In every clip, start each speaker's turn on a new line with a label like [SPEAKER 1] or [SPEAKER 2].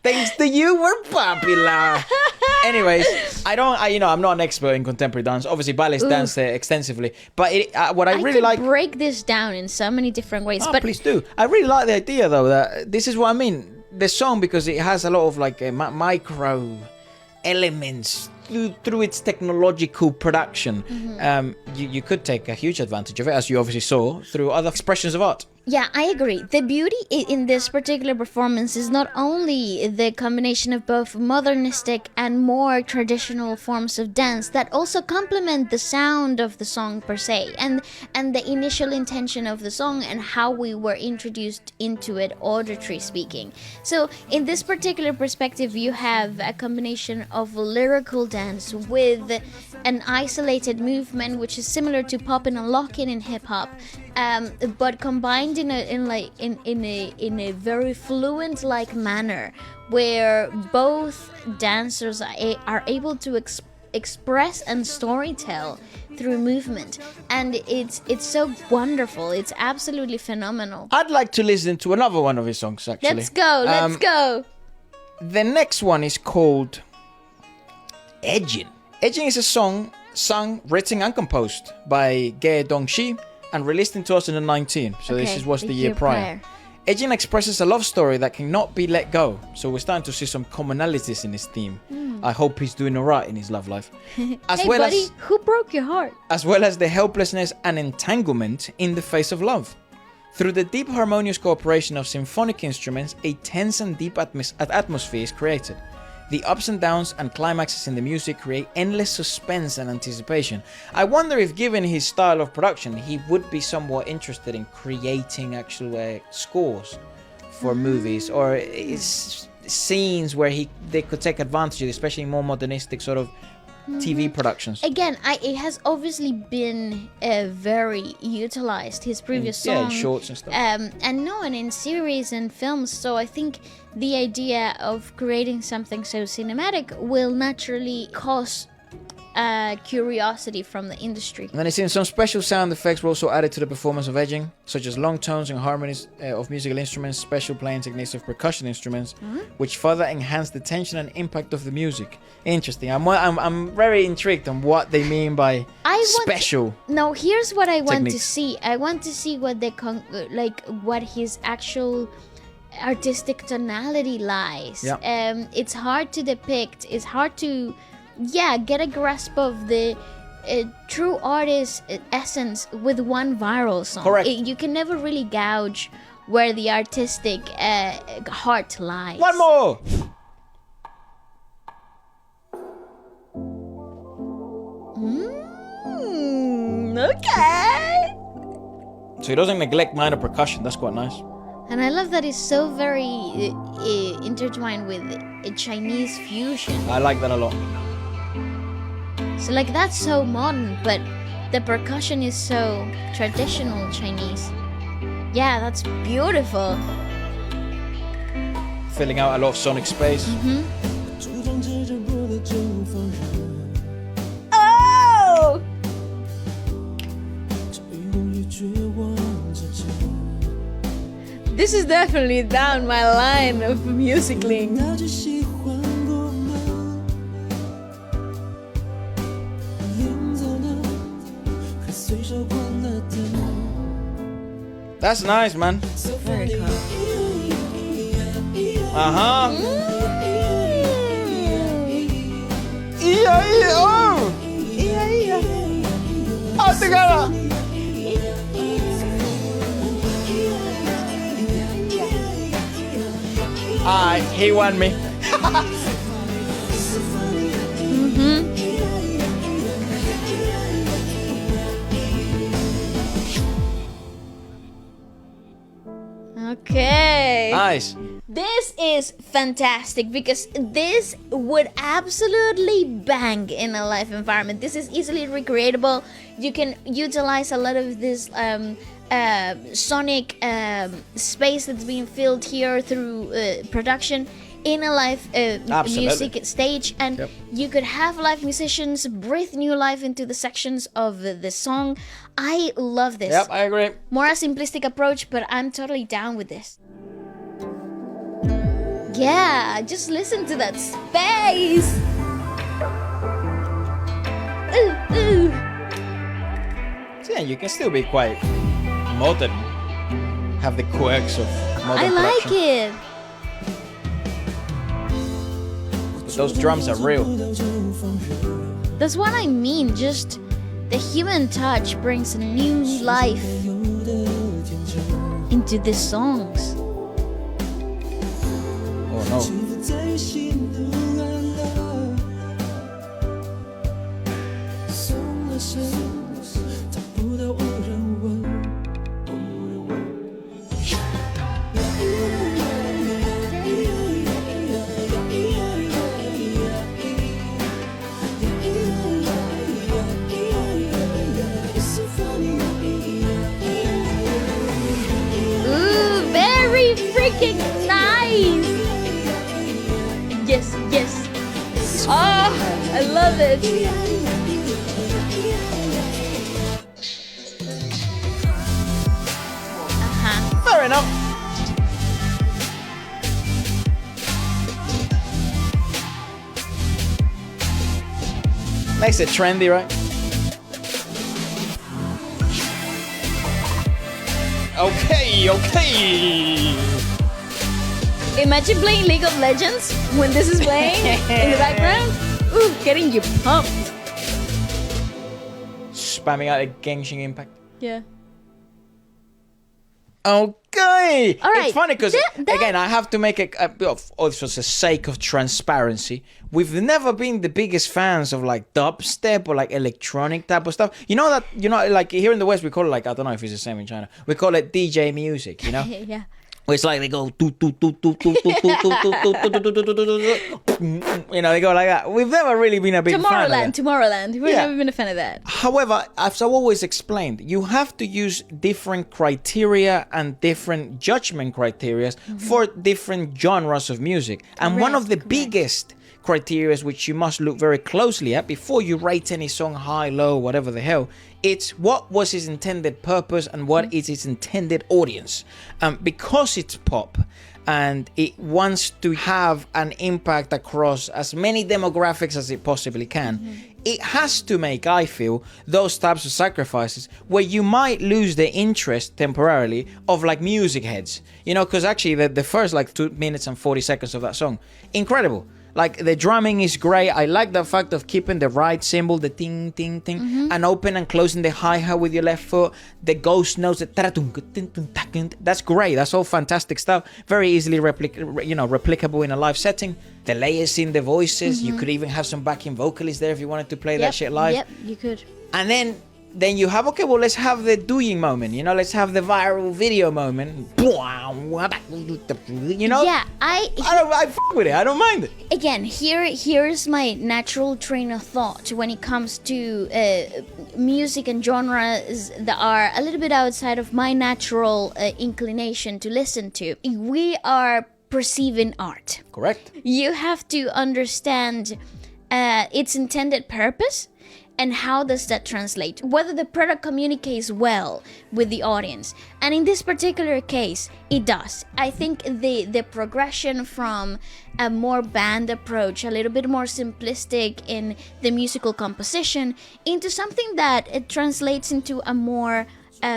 [SPEAKER 1] Thanks to you, we're popular. Anyways, I'm not an expert in contemporary dance. Obviously, Ballet's danced extensively, but what I really like.
[SPEAKER 2] break this down in so many different ways.
[SPEAKER 1] Oh,
[SPEAKER 2] but
[SPEAKER 1] please do. I really like the idea, though, that this is what I mean. The song, because it has a lot of like micro elements through its technological production. You could take a huge advantage of it, as you obviously saw, through other expressions of art.
[SPEAKER 2] Yeah, I agree. The beauty in this particular performance is not only the combination of both modernistic and more traditional forms of dance that also complement the sound of the song per se, and the initial intention of the song and how we were introduced into it, auditory speaking. So in this particular perspective, you have a combination of lyrical dance with an isolated movement, which is similar to popping and locking in hip hop, but combined in a very fluent like manner, where both dancers are able to express and storytell through movement, and it's so wonderful. It's absolutely phenomenal.
[SPEAKER 1] I'd like to listen to another one of his songs, actually.
[SPEAKER 2] Let's go.
[SPEAKER 1] The next one is called Edging. Edging is a song sung, written and composed by Ge Dongxi and released in 2019. So this was the year prior. Edging expresses a love story that cannot be let go. So we're starting to see some commonalities in his theme. I hope he's doing alright in his love life.
[SPEAKER 2] Hey buddy, who broke your heart?
[SPEAKER 1] As well as the helplessness and entanglement in the face of love. Through the deep harmonious cooperation of symphonic instruments, a tense and deep atmosphere is created. The ups and downs and climaxes in the music create endless suspense and anticipation. I wonder if, given his style of production, he would be somewhat interested in creating actual scores for movies or scenes where they could take advantage of, especially more modernistic sort of TV productions.
[SPEAKER 2] Again, it has obviously been very utilized, his previous song.
[SPEAKER 1] Yeah, shorts and stuff.
[SPEAKER 2] And in series and films. So I think the idea of creating something so cinematic will naturally cause curiosity from the industry.
[SPEAKER 1] And then it seems some special sound effects were also added to the performance of Edging, such as long tones and harmonies of musical instruments, special playing techniques of percussion instruments, which further enhance the tension and impact of the music. Interesting. I'm very intrigued on what they mean by special.
[SPEAKER 2] No, here's what I want
[SPEAKER 1] techniques.
[SPEAKER 2] to see. I want to see what what his actual artistic tonality lies.
[SPEAKER 1] Yeah.
[SPEAKER 2] It's hard to depict. It's hard to get a grasp of the true artist essence with one viral song.
[SPEAKER 1] Correct.
[SPEAKER 2] You can never really gauge where the artistic heart lies.
[SPEAKER 1] One more!
[SPEAKER 2] Okay.
[SPEAKER 1] So he doesn't neglect minor percussion, that's quite nice.
[SPEAKER 2] And I love that it's so very intertwined with a Chinese fusion.
[SPEAKER 1] I like that a lot.
[SPEAKER 2] So that's so modern, but the percussion is so traditional Chinese. Yeah, that's beautiful.
[SPEAKER 1] Filling out a lot of sonic space.
[SPEAKER 2] Oh! This is definitely down my line of music-ling.
[SPEAKER 1] That's nice, man.
[SPEAKER 2] Very cool.
[SPEAKER 1] All together. Alright, he won me.
[SPEAKER 2] Okay.
[SPEAKER 1] Nice.
[SPEAKER 2] This is fantastic because this would absolutely bang in a live environment. This is easily recreatable. You can utilize a lot of this sonic space that's being filled here through production in a live music stage, and you could have live musicians breathe new life into the sections of the song. I love this.
[SPEAKER 1] Yep, I agree.
[SPEAKER 2] More a simplistic approach, but I'm totally down with this. Yeah, just listen to that space. Ooh, ooh.
[SPEAKER 1] So yeah, you can still be quite modern, have the quirks of modern
[SPEAKER 2] I like
[SPEAKER 1] production.
[SPEAKER 2] it.
[SPEAKER 1] But those drums are real.
[SPEAKER 2] That's what I mean. Just the human touch brings a new life into the songs.
[SPEAKER 1] Oh no.
[SPEAKER 2] Ooh, very freaking nice. Yes, yes. Oh, I love it.
[SPEAKER 1] Fair enough. Makes it trendy, right? Okay, okay.
[SPEAKER 2] Imagine playing League of Legends when this is playing in the background. Ooh, getting you pumped.
[SPEAKER 1] Spamming out a Genshin Impact.
[SPEAKER 2] Yeah.
[SPEAKER 1] Okay.
[SPEAKER 2] All right.
[SPEAKER 1] It's funny because
[SPEAKER 2] That-
[SPEAKER 1] again, I have to make also the sake of transparency. We've never been the biggest fans of like dubstep or like electronic type of stuff. You know that like here in the West we call it like I don't know if it's the same in China. We call it DJ music. You know.
[SPEAKER 2] Yeah.
[SPEAKER 1] Where it's like they go you know, they go like that. We've never really been a big fan of that.
[SPEAKER 2] Tomorrowland. We've
[SPEAKER 1] Yeah.
[SPEAKER 2] never been a fan of that.
[SPEAKER 1] However, as I've always explained, you have to use different criteria and different judgment criteria for different genres of music. And one of the biggest criteria which you must look very closely at before you rate any song high, low, whatever the hell, it's what was its intended purpose and what is its intended audience. Because it's pop and it wants to have an impact across as many demographics as it possibly can, it has to make, I feel, those types of sacrifices where you might lose the interest temporarily of like music heads. You know, because actually the first like 2 minutes and 40 seconds of that song, incredible. Like the drumming is great. I like the fact of keeping the right cymbal, the ting, ting, ting, and open and closing the hi-hat with your left foot. The ghost notes, that's great. That's all fantastic stuff. Very easily replicable in a live setting. The layers in the voices. You could even have some backing vocalists there if you wanted to play that shit live.
[SPEAKER 2] Yep, you could.
[SPEAKER 1] And then you have, okay, well, let's have the doing moment, you know, let's have the viral video moment. You know?
[SPEAKER 2] Yeah,
[SPEAKER 1] I fuck with it. I don't mind it.
[SPEAKER 2] again, here's my natural train of thought when it comes to music and genres that are a little bit outside of my natural inclination to listen to. We are perceiving art.
[SPEAKER 1] Correct.
[SPEAKER 2] You have to understand its intended purpose and how does that translate, whether the product communicates well with the audience. And in this particular case, it does. I think the progression from a more band approach, a little bit more simplistic in the musical composition, into something that it translates into a more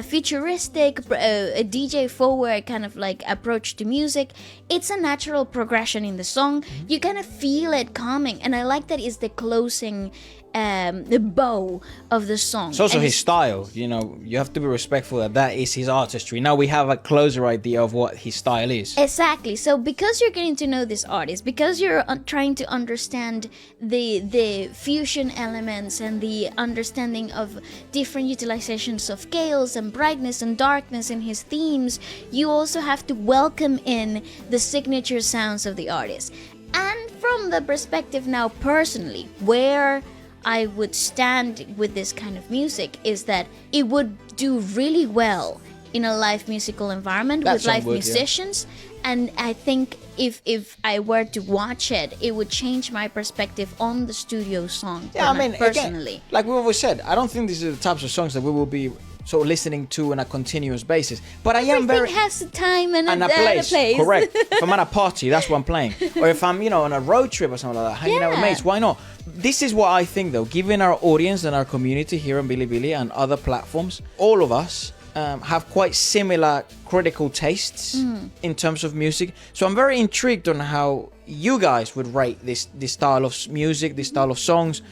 [SPEAKER 2] futuristic, DJ forward kind of like approach to music. It's a natural progression in the song. You kind of feel it coming, and I like that it's the closing the bow of the song.
[SPEAKER 1] It's also
[SPEAKER 2] And
[SPEAKER 1] his style, you know, you have to be respectful that is his artistry. Now we have a closer idea of what his style is.
[SPEAKER 2] Exactly. So because you're getting to know this artist, because you're trying to understand the fusion elements and the understanding of different utilizations of scales and brightness and darkness in his themes, you also have to welcome in the signature sounds of the artist. And from the perspective now personally, where I would stand with this kind of music is that it would do really well in a live musical environment with live musicians. And I think if I were to watch it, it would change my perspective on the studio song.
[SPEAKER 1] Yeah, I mean,
[SPEAKER 2] personally.
[SPEAKER 1] again, like we always said, I don't think these are the types of songs that we will be sort of listening to on a continuous basis. But I am
[SPEAKER 2] Everything
[SPEAKER 1] very
[SPEAKER 2] has a time and a
[SPEAKER 1] place.
[SPEAKER 2] place.
[SPEAKER 1] Correct. If I'm at a party, that's what I'm playing. Or if I'm, on a road trip or something like that, hanging out with
[SPEAKER 2] Yeah.
[SPEAKER 1] mates, why not? This is what I think, though. Given our audience and our community here on Bilibili and other platforms, all of us have quite similar critical tastes in terms of music. So I'm very intrigued on how you guys would rate this style of music, this style of songs.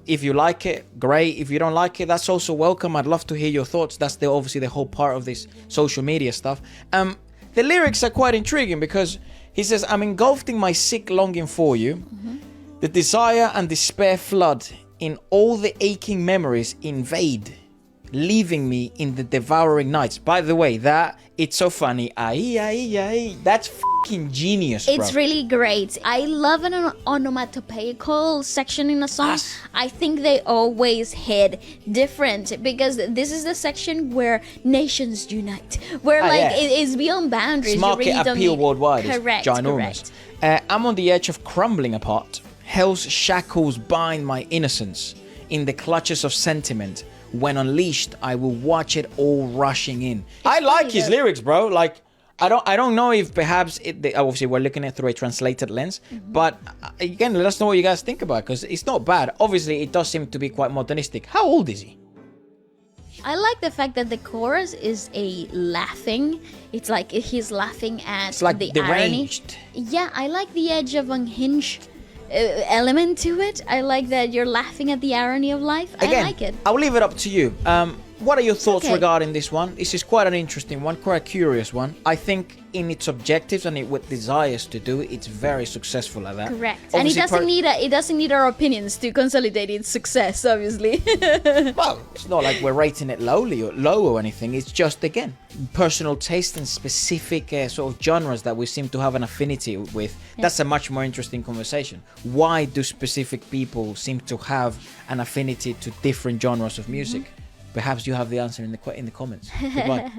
[SPEAKER 1] If you like it, great. If you don't like it, that's also welcome. I'd love to hear your thoughts. That's obviously the whole part of this social media stuff. The lyrics are quite intriguing because he says, I'm engulfed in my sick longing for you. The desire and despair flood. In all the aching memories invade, leaving me in the devouring nights. By the way, it's so funny. That's fucking genius, bro.
[SPEAKER 2] It's really great. I love an onomatopoeical section in a song.
[SPEAKER 1] Yes.
[SPEAKER 2] I think they always hit different because this is the section where nations unite, where it is beyond boundaries.
[SPEAKER 1] Its market
[SPEAKER 2] you really don't
[SPEAKER 1] appeal
[SPEAKER 2] need...
[SPEAKER 1] worldwide
[SPEAKER 2] Correct,
[SPEAKER 1] is ginormous. I'm on the edge of crumbling apart. Hell's shackles bind my innocence in the clutches of sentiment. When unleashed, I will watch it all rushing in. I like his lyrics, bro. Like, I don't know if perhaps obviously we're looking at it through a translated lens, but again, let us know what you guys think about it, because it's not bad. Obviously, it does seem to be quite modernistic. How old is he?
[SPEAKER 2] I like the fact that the chorus is a laughing. It's like he's laughing at
[SPEAKER 1] It's like
[SPEAKER 2] the
[SPEAKER 1] deranged.
[SPEAKER 2] irony. Yeah, I like the edge of unhinged element to it. I like that you're laughing at the irony of life.
[SPEAKER 1] Again,
[SPEAKER 2] I like it.
[SPEAKER 1] I'll leave it up to you. What are your thoughts
[SPEAKER 2] okay.
[SPEAKER 1] regarding this one? This is quite an interesting one, quite a curious one. I think in its objectives and what desires to do, it's very successful at that.
[SPEAKER 2] Correct.
[SPEAKER 1] Obviously,
[SPEAKER 2] and it doesn't need our opinions to consolidate its success, obviously.
[SPEAKER 1] Well, it's not like we're rating it low or anything. It's just, again, personal taste and specific sort of genres that we seem to have an affinity with. Yeah. That's a much more interesting conversation. Why do specific people seem to have an affinity to different genres of music? Perhaps you have the answer in the comments. Goodbye.